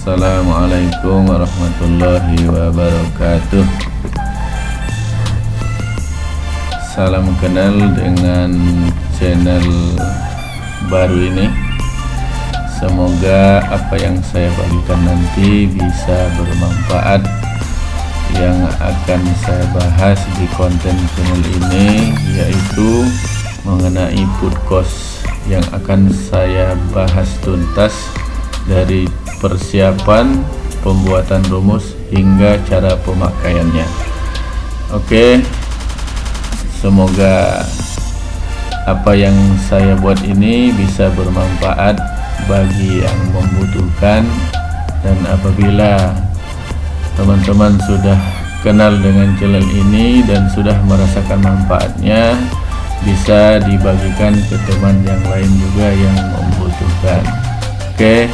Assalamualaikum warahmatullahi wabarakatuh. Salam kenal dengan channel baru ini. Semoga apa yang saya bagikan nanti bisa bermanfaat. Yang akan saya bahas di konten channel ini yaitu mengenai food cost, yang akan saya bahas tuntas dari persiapan, pembuatan rumus hingga cara pemakaiannya. Oke, semoga apa yang saya buat ini bisa bermanfaat bagi yang membutuhkan, dan apabila teman-teman sudah kenal dengan channel ini dan sudah merasakan manfaatnya, bisa dibagikan ke teman yang lain juga yang membutuhkan. Oke,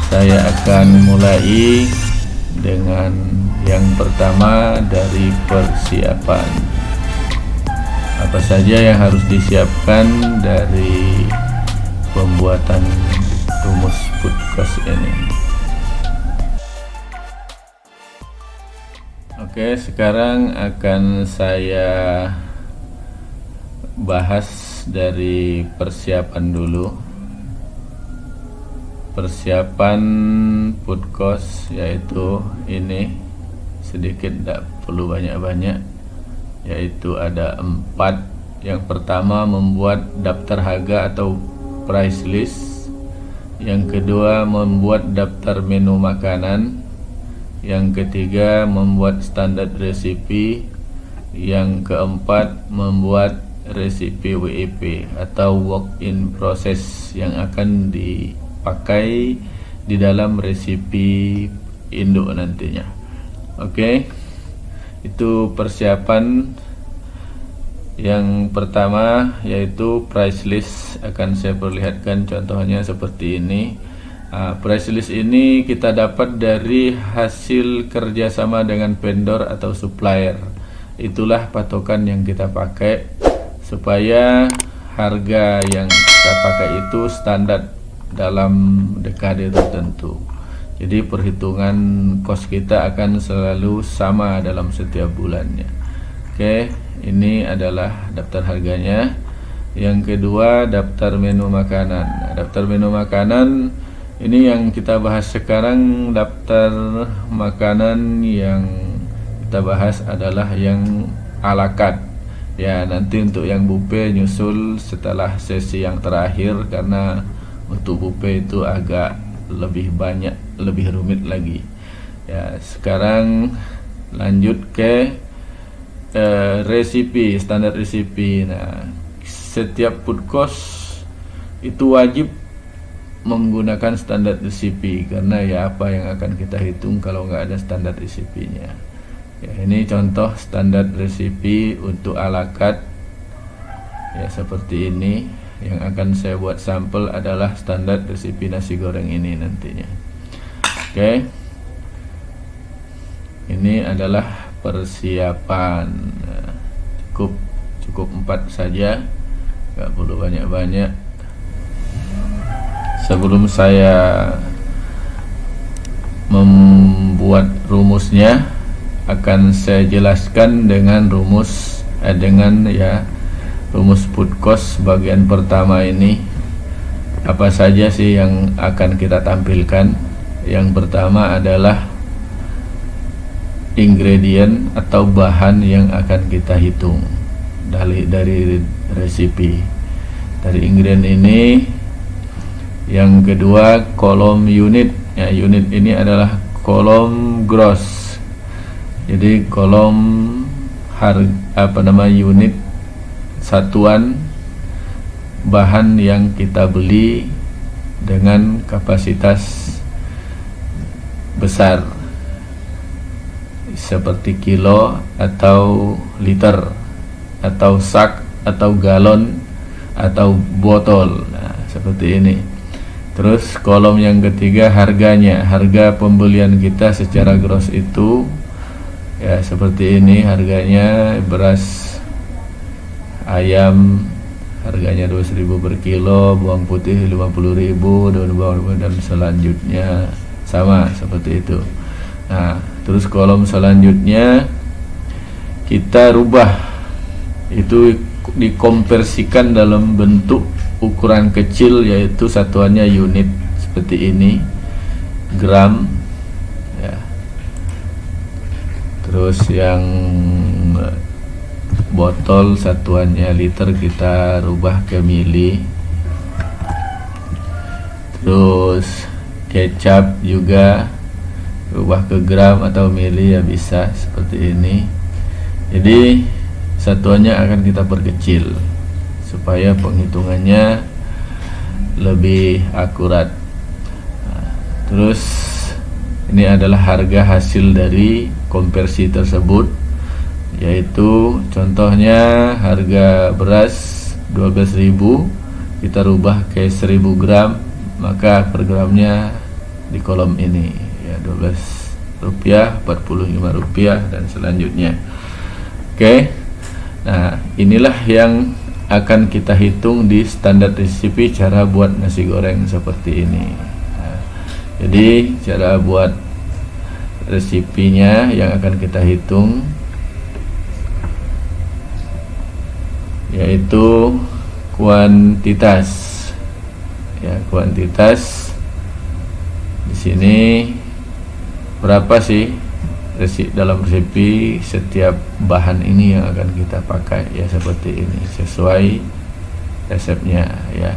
saya akan mulai dengan yang pertama dari persiapan. Apa saja yang harus disiapkan dari pembuatan rumus food cost ini? Oke, sekarang akan saya bahas dari persiapan dulu. Persiapan food cost yaitu ini, sedikit, tidak perlu banyak-banyak, yaitu ada 4. Yang pertama, membuat daftar harga atau price list. Yang kedua, membuat daftar menu makanan. Yang ketiga, membuat standar resipi. Yang keempat, membuat resipi WIP atau work in process yang akan dipakai di dalam resipi induk nantinya. Oke, itu persiapan. Yang pertama yaitu price list, akan saya perlihatkan contohnya seperti ini. Price list ini kita dapat dari hasil kerjasama dengan vendor atau supplier. Itulah patokan yang kita pakai supaya harga yang kita pakai itu standar dalam dekade tertentu. Jadi perhitungan kos kita akan selalu sama dalam setiap bulannya. Oke, ini adalah daftar harganya. Yang kedua, daftar menu makanan. Daftar menu makanan ini yang kita bahas sekarang. Daftar makanan yang kita bahas adalah yang ala carte. Ya, nanti untuk yang buffet nyusul setelah sesi yang terakhir, karena untuk buffet itu agak lebih banyak, lebih rumit lagi. Ya, sekarang lanjut ke resipi, standar resipi. Nah, setiap food cost itu wajib menggunakan standar resipi, karena ya apa yang akan kita hitung kalau nggak ada standar resipinya. Ya, ini contoh standar resipi untuk ala carte. Ya, seperti ini. Yang akan saya buat sampel adalah standar resipi nasi goreng ini nantinya. Oke, ini adalah persiapan. Nah, cukup 4 saja, nggak perlu banyak-banyak. Sebelum saya membuat rumusnya, akan saya jelaskan dengan rumus rumus food cost bagian pertama ini. Apa saja sih yang akan kita tampilkan? Yang pertama adalah ingredient atau bahan yang akan kita hitung dari resipi. Dari ingredient ini. Yang kedua, kolom unit. Ya, unit ini adalah kolom gross. Jadi kolom unit, satuan bahan yang kita beli dengan kapasitas besar seperti kilo atau liter atau sak atau galon atau botol. Nah, seperti ini. Terus kolom yang ketiga, harganya, harga pembelian kita secara gross itu ya seperti ini. Harganya beras ayam harganya 12.000 per kilo, bawang putih 50.000, daun bawang dan selanjutnya sama seperti itu. Nah, terus kolom selanjutnya kita rubah, itu dikonversikan dalam bentuk ukuran kecil, yaitu satuannya unit seperti ini, gram ya. Terus yang botol satuannya liter kita rubah ke mili. Terus kecap juga rubah ke gram atau mili ya, bisa seperti ini. Jadi satuannya akan kita perkecil supaya penghitungannya lebih akurat. Nah, terus ini adalah harga hasil dari konversi tersebut, yaitu contohnya harga beras 12.000 kita rubah ke 1.000 gram, maka per gramnya di kolom ini ya, 12 rupiah, 45 rupiah dan selanjutnya. Oke. Nah, inilah yang akan kita hitung di standar resipi cara buat nasi goreng seperti ini. Nah, jadi cara buat resipinya yang akan kita hitung yaitu kuantitas. Ya, kuantitas di sini berapa sih dalam resepi setiap bahan ini yang akan kita pakai ya, seperti ini sesuai resepnya ya.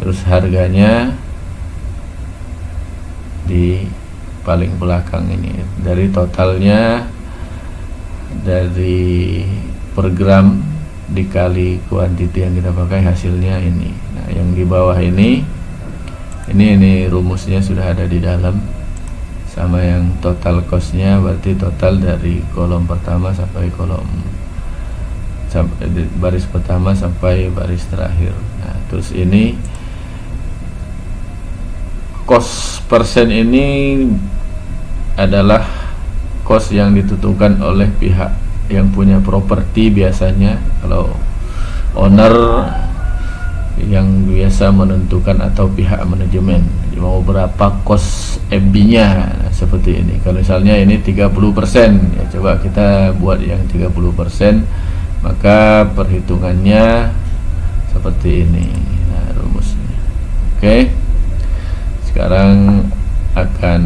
Terus harganya di paling belakang ini, dari totalnya dari per gram dikali kuantiti yang kita pakai, hasilnya ini. Nah, yang di bawah ini rumusnya sudah ada di dalam, sama yang total costnya, berarti total dari kolom pertama sampai baris pertama sampai baris terakhir. Nah, terus ini cost persen ini adalah cost yang ditentukan oleh pihak yang punya properti. Biasanya kalau owner yang biasa menentukan atau pihak manajemen mau berapa cost FB-nya. Nah, seperti ini. Kalau misalnya ini 30%, ya coba kita buat yang 30%, maka perhitungannya seperti ini. Nah, rumusnya. Oke. Sekarang akan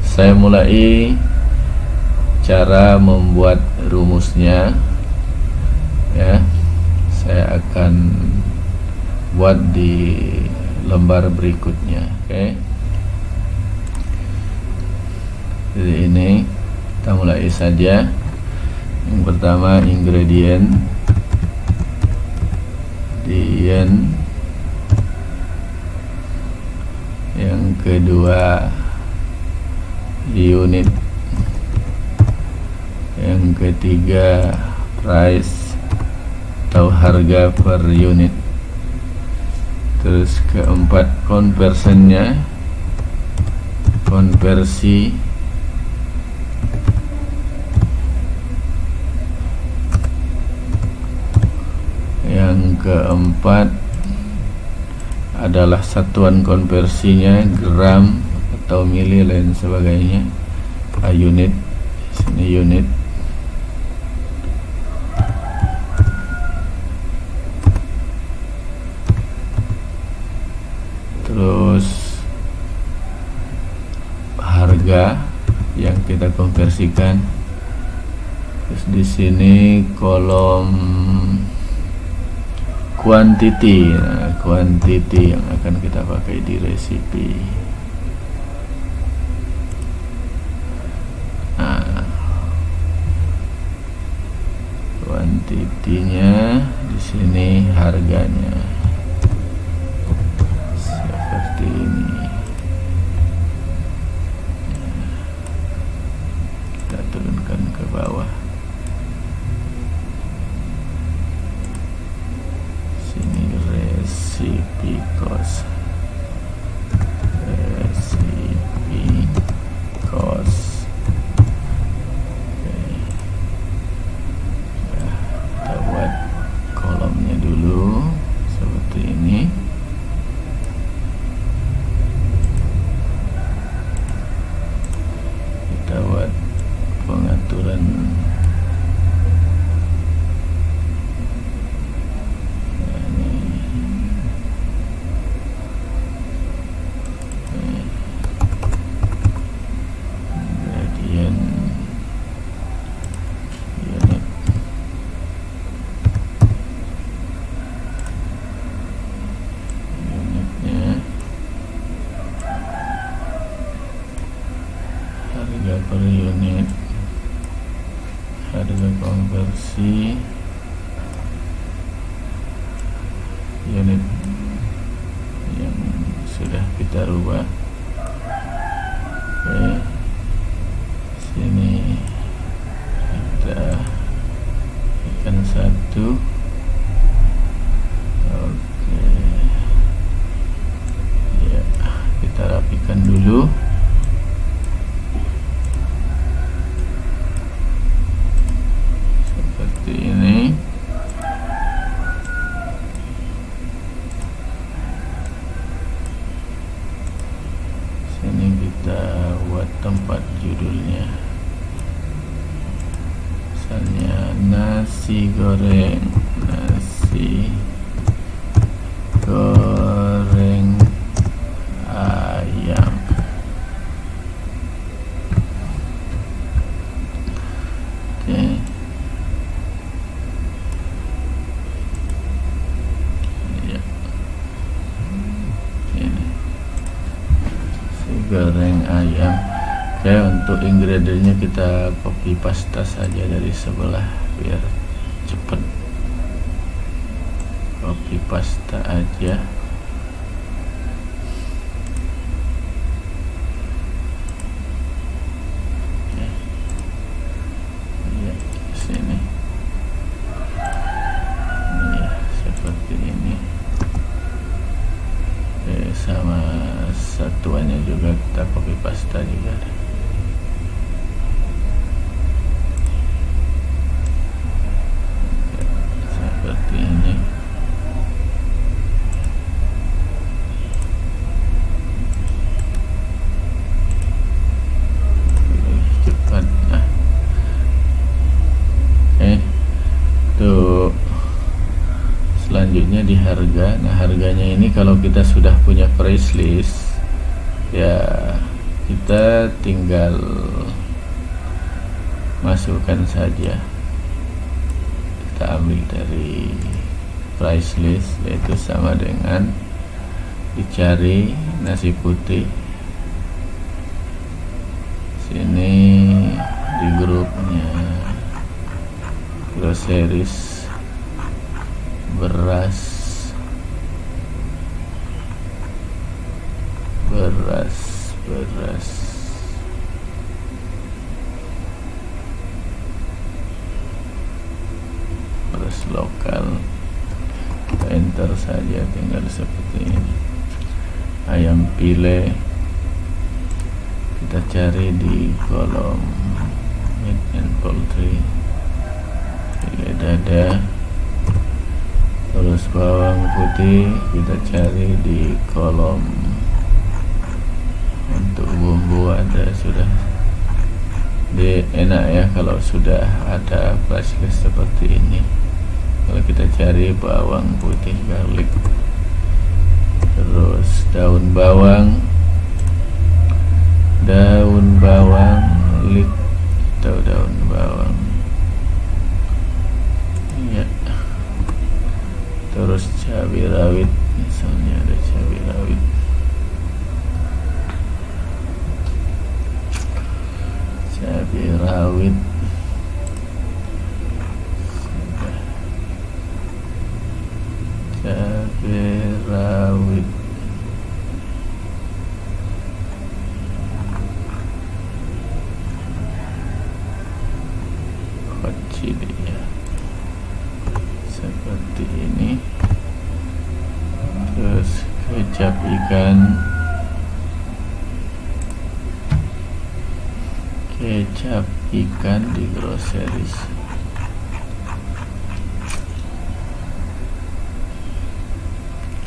saya mulai cara membuat rumusnya ya. Saya akan buat di lembar berikutnya. Oke. Jadi ini kita mulai saja. Yang pertama ingredient, yang kedua unit, yang ketiga price atau harga per unit, terus keempat conversionnya, konversi, yang keempat adalah satuan konversinya, gram atau mili lain sebagainya. Unit, sini unit. Terus harga yang kita konversikan. Terus di sini kolom quantity. Nah, quantity yang akan kita pakai di resipi. Nah, quantity-nya di sini, harganya seperti ini. Kita turunkan ke bawah. Resipi cost, Oke. Nah, kita buat kolomnya dulu per unit, harga konversi unit yang sudah kita rubah. Oke, sini kita ikan 1. Oke ya, kita rapikan dulu. Seperti ini. Sini kita buat tempat judulnya, misalnya nasi goreng ayam. Oke, ya, ini goreng ayam. Oke, untuk ingredientnya kita copy paste saja dari sebelah biar cepet. Copy paste aja. Oke, ya, sini ya, seperti ini. Oke, sama satuannya juga kita copy paste juga. Seperti ini. Cepat. Nah, oke, tuh. Selanjutnya di harga. Nah, harganya ini kalau kita sudah punya price list, ya kita tinggal masukkan saja. Kita ambil dari price list, yaitu sama dengan dicari nasi putih. Sini di grupnya groceries, beras lokal. Kita enter saja, tinggal seperti ini. Ayam pile kita cari di kolom meat and poultry, pile dada. Terus bawang putih kita cari di kolom untuk bumbu, ada sudah. Dia enak ya kalau sudah ada price list seperti ini. Kalau kita cari bawang putih, garlic, terus daun bawang leek atau daun bawang ya. Terus cabai rawit, misalnya ada cabai rawit. Hot chili ya, seperti ini. Terus kecap ikan di groceries.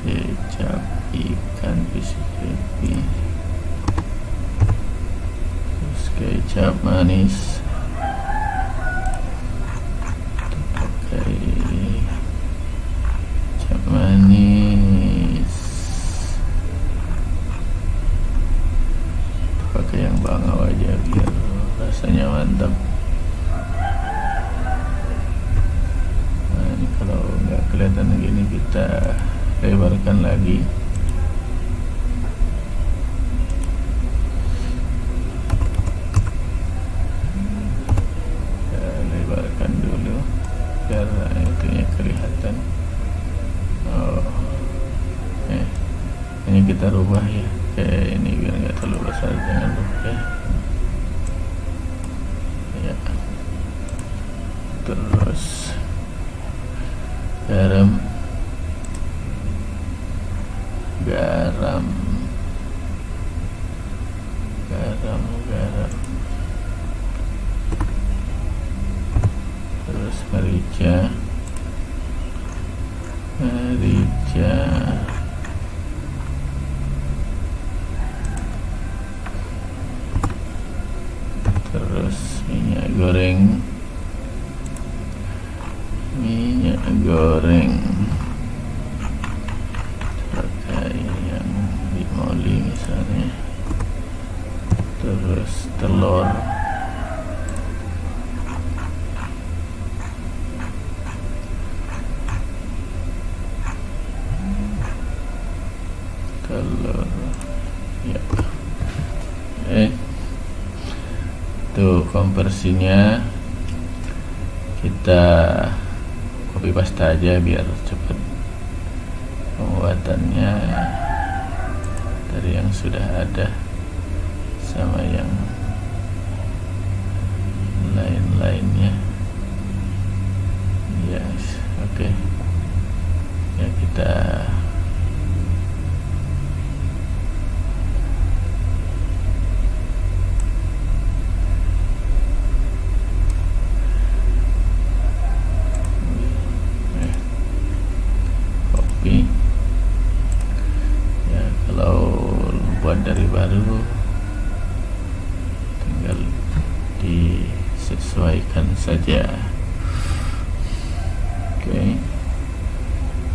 Kecap ikan PCP. Terus kecap manis. Pakai kecap manis. Pakai yang bangau aja biar rasanya mantap. Nah, ini kalau nggak kelihatan gini kita lebarkan lagi. garam, terus merica, terus minyak goreng pakai yang di moli misalnya, terus telur, ya. Tuh konversinya kita copy paste aja biar cepat pembuatannya dari yang sudah ada sama yang lain-lainnya. Yes, oke. Ya kita dari baru tinggal disesuaikan saja. Oke,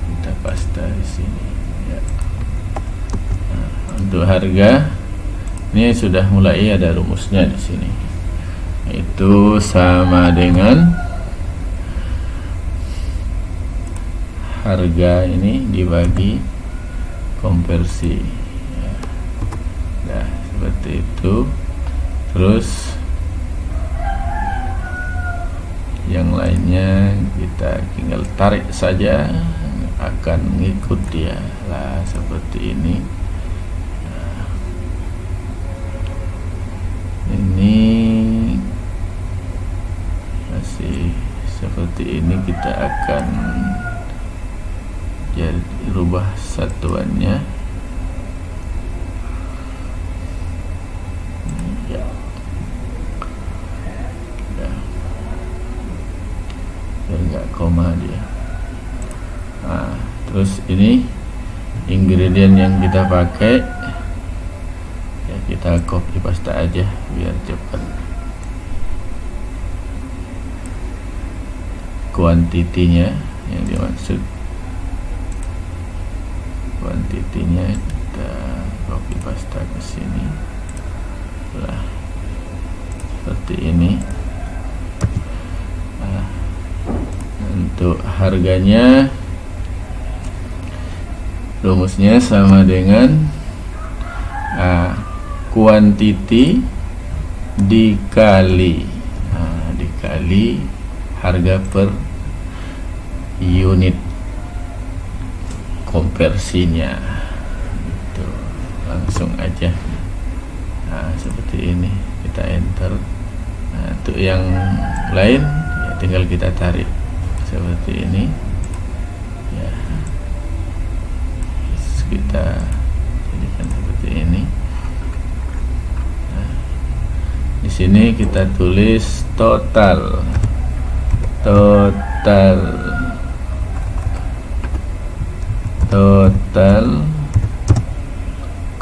kita paste di sini ya. Nah, untuk harga ini sudah mulai ada rumusnya di sini, itu sama dengan harga ini dibagi konversi. Nah, seperti itu. Terus yang lainnya kita tinggal tarik saja, akan ngikut dia lah seperti ini. Nah, ini masih seperti ini, kita akan jadi rubah satuannya. Enggak koma dia. Nah, terus ini ingredient yang kita pakai ya, kita copy paste aja biar cepat. Kuantitinya yang dimaksud, kuantitinya kita copy paste ke sini lah seperti ini. Untuk harganya rumusnya sama dengan kuantiti dikali harga per unit konversinya. Itu langsung aja. Nah, seperti ini kita enter. Nah, untuk yang lain ya tinggal kita tarik seperti ini ya, kita jadikan seperti ini. Nah, di sini kita tulis total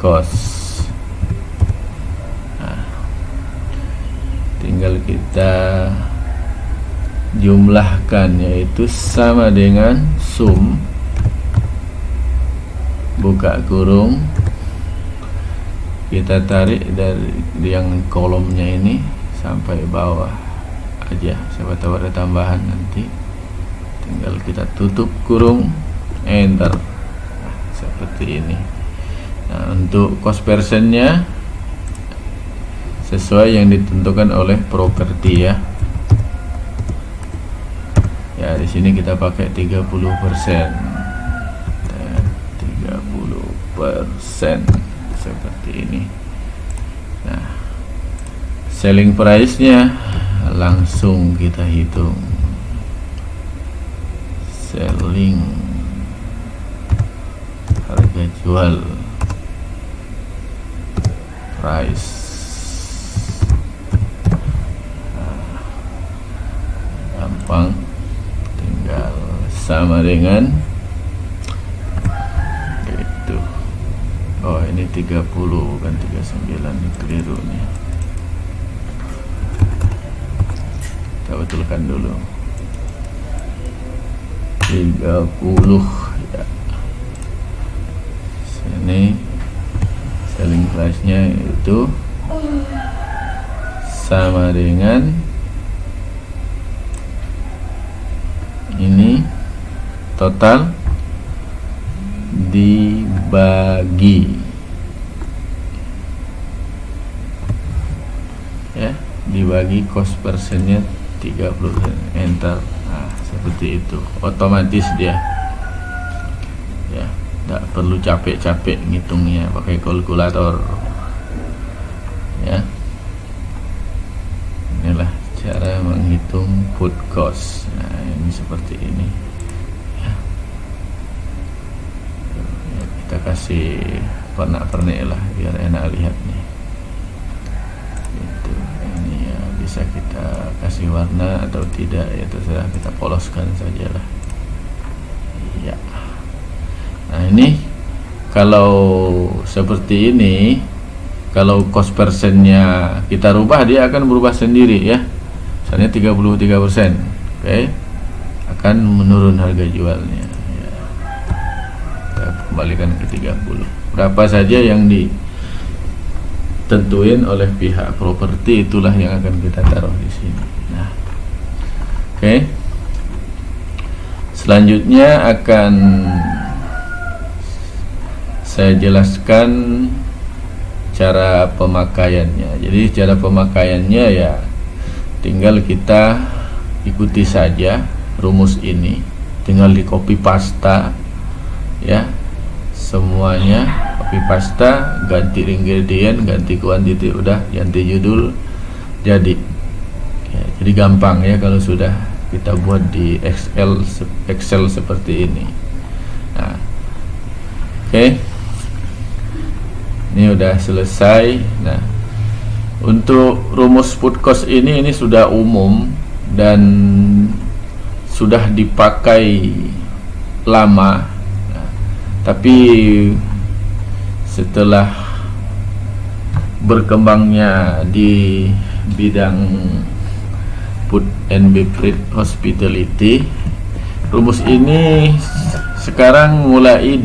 cost. Nah, tinggal kita jumlahkan, yaitu sama dengan sum buka kurung, kita tarik dari yang kolomnya ini sampai bawah aja, siapa tahu ada tambahan nanti, tinggal kita tutup kurung, enter. Nah, seperti ini. Nah, untuk cost persennya sesuai yang ditentukan oleh properti ya. Ya, di sini kita pakai 30%. 30% seperti ini. Nah, selling price-nya langsung kita hitung. Selling, harga jual, price sama dengan itu. Oh, ini 30 bukan 39, ini keliru nih. Kita betulkan dulu. 30 ya. Sini selling price-nya itu sama dengan ini, total dibagi ya, dibagi cost persennya 30, enter. Nah, seperti itu, otomatis dia ya, tidak perlu capek-capek ngitungnya pakai kalkulator ya. Inilah cara menghitung put cost. Nah, ini seperti ini ya. Ya, kita kasih pernak-pernik lah biar enak lihat nih. Itu ini ya, bisa kita kasih warna atau tidak ya, terserah, kita poloskan sajalah ya. Nah, ini kalau seperti ini, kalau cost persennya kita rubah, dia akan berubah sendiri ya. Misalnya 33%, oke, akan menurun harga jualnya ya. Kita kembalikan ke 30. Berapa saja yang ditentuin oleh pihak properti, itulah yang akan kita taruh di sini. Nah, oke. Selanjutnya akan saya jelaskan cara pemakaiannya. Jadi cara pemakaiannya ya, tinggal kita ikuti saja rumus ini, tinggal di copy pasta ya, semuanya copy pasta, ganti ingredient, ganti kuantiti, udah, ganti judul, jadi ya, jadi gampang ya kalau sudah kita buat di Excel seperti ini. Nah, oke. Ini udah selesai. Nah, untuk rumus put cost ini sudah umum dan sudah dipakai lama. Nah, tapi setelah berkembangnya di bidang food and beverage hospitality, rumus ini sekarang mulai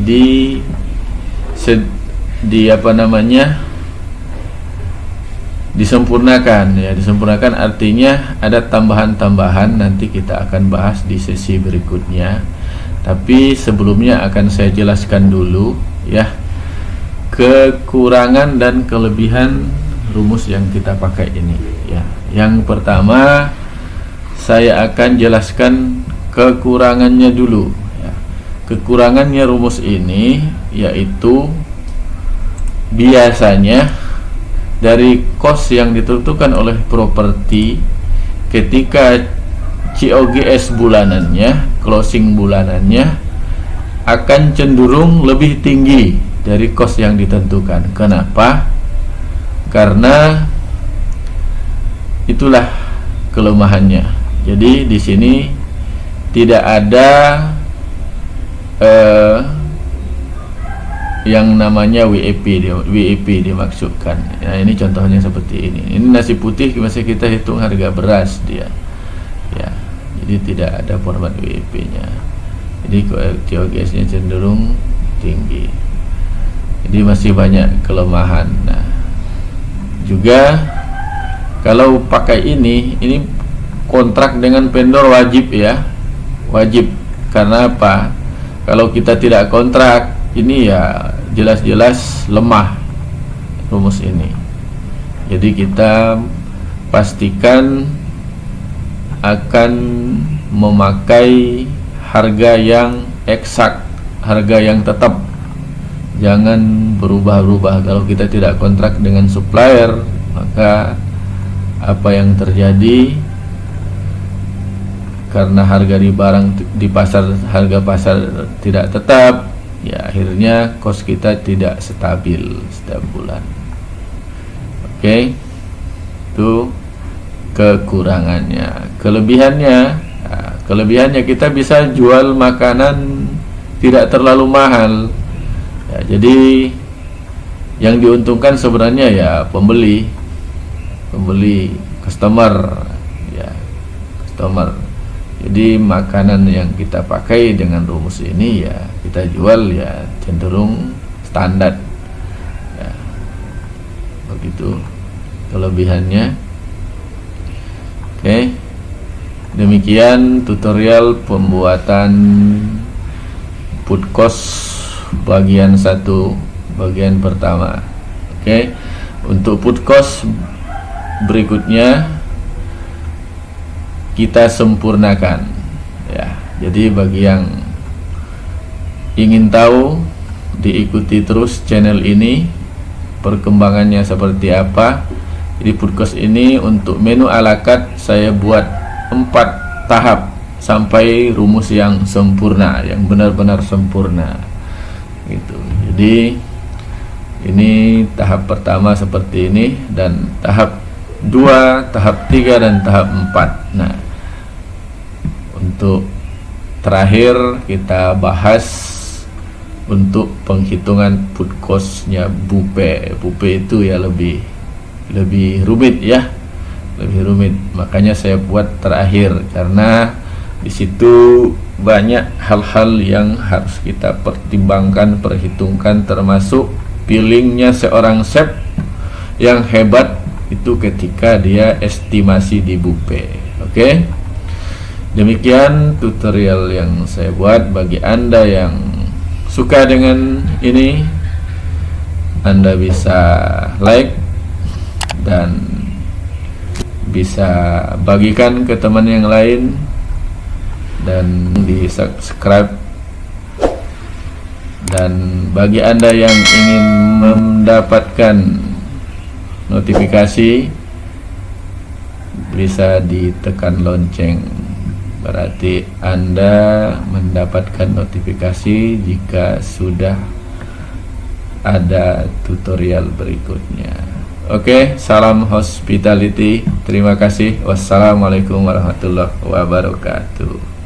disempurnakan ya. Disempurnakan artinya ada tambahan-tambahan, nanti kita akan bahas di sesi berikutnya. Tapi sebelumnya akan saya jelaskan dulu ya, kekurangan dan kelebihan rumus yang kita pakai ini ya. Yang pertama, saya akan jelaskan kekurangannya dulu ya. Kekurangannya rumus ini yaitu, biasanya dari cost yang ditentukan oleh properti ketika COGS bulanannya, closing bulanannya akan cenderung lebih tinggi dari cost yang ditentukan. Kenapa? Karena itulah kelemahannya. Jadi di sini tidak ada yang namanya WEP dimaksudkan. Nah, ini contohnya seperti ini. Ini nasi putih, masih kita hitung harga beras dia. Ya, jadi tidak ada format WEP-nya. Jadi COGS-nya cenderung tinggi. Jadi masih banyak kelemahan. Nah, juga kalau pakai ini kontrak dengan vendor wajib ya. Wajib. Karena apa? Kalau kita tidak kontrak, ini ya jelas-jelas lemah rumus ini. Jadi kita pastikan akan memakai harga yang eksak, harga yang tetap, jangan berubah-ubah. Kalau kita tidak kontrak dengan supplier, maka apa yang terjadi, karena harga di barang di pasar, harga pasar tidak tetap, ya akhirnya cost kita tidak stabil setiap bulan. Oke, itu kekurangannya. Kelebihannya, kelebihannya kita bisa jual makanan tidak terlalu mahal ya, jadi yang diuntungkan sebenarnya ya pembeli customer ya, customer. Jadi makanan yang kita pakai dengan rumus ini ya kita jual ya cenderung standar ya, begitu kelebihannya. Oke, demikian tutorial pembuatan food cost bagian 1 bagian pertama. Oke, untuk food cost berikutnya kita sempurnakan ya. Jadi bagi yang ingin tahu, diikuti terus channel ini perkembangannya seperti apa. Jadi food cost ini untuk menu ala carte saya buat 4 tahap sampai rumus yang sempurna, yang benar-benar sempurna gitu. Jadi ini tahap pertama seperti ini, dan tahap 2, tahap 3, dan tahap 4. Nah, untuk terakhir kita bahas untuk penghitungan food cost-nya Bupe. Bupe itu ya lebih rumit ya, lebih rumit. Makanya saya buat terakhir karena di situ banyak hal-hal yang harus kita pertimbangkan, perhitungkan, termasuk feelingnya seorang chef yang hebat itu ketika dia estimasi di Bupe. Oke, demikian tutorial yang saya buat. Bagi Anda yang suka dengan ini, Anda bisa like dan bisa bagikan ke teman yang lain, dan di subscribe. Dan bagi Anda yang ingin mendapatkan notifikasi, bisa ditekan lonceng, berarti Anda mendapatkan notifikasi jika sudah ada tutorial berikutnya. Oke, salam hospitality. Terima kasih. Wassalamualaikum warahmatullahi wabarakatuh.